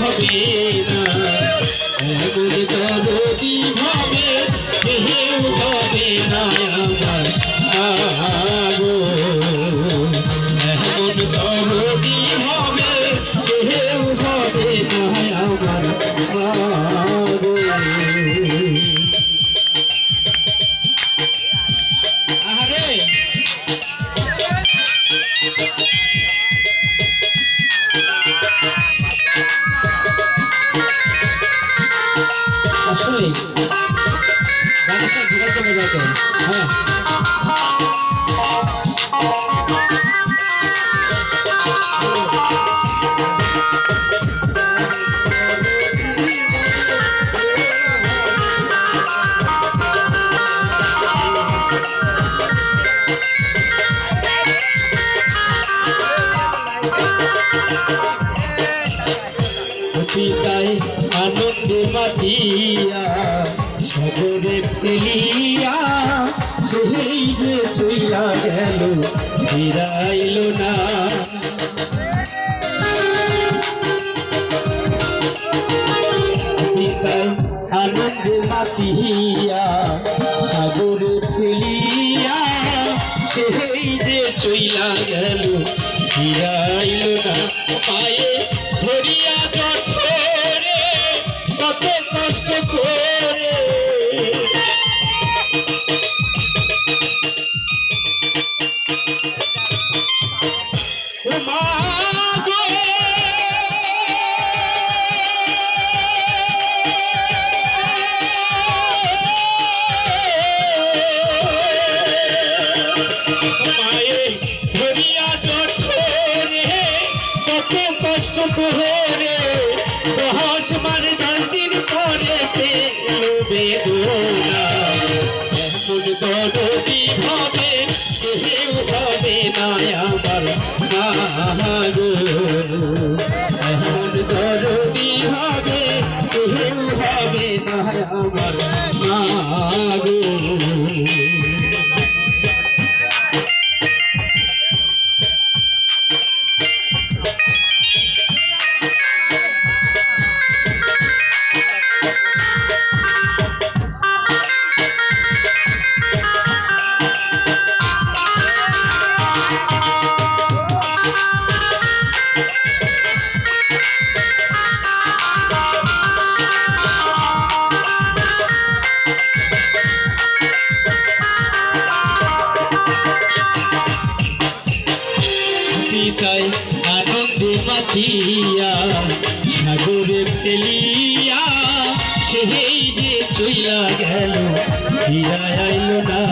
হবে না, এমন দরদি ভাবে কেউ হবে না আমার আগো, এমন দরদি ভাবে কেউ হবে না আমার আগো। আরে আসলে গানটা জোগাড় করে যাচ্ছে। হ্যাঁ পিতায় আনন্দে মাতিয়া সাগরে ফেলিয়া সেই যে চইলা গেল ফিরাইল না, পিতায় আনন্দে মাতিয়া সাগরে ফেলিয়া সেই যে চইলা গেল ফিরাইল না, পায়ে ধরিয়া জঠরে কত কষ্ট করে মাগো মায়ে ধরিয়া জঠরে কত কষ্ট করে 10 বার 10 দিন পরে পেল বেদনা, এমন দরদি ভাবে কেউ হবে না আমার আগো, এমন দরদি ভাবে কেউ হবে না আমার আগো। পিতায় আনন্দে মাতিয়া সাগরে ফেলিয়া সেই যে চইলা গেল ফিরাইল না,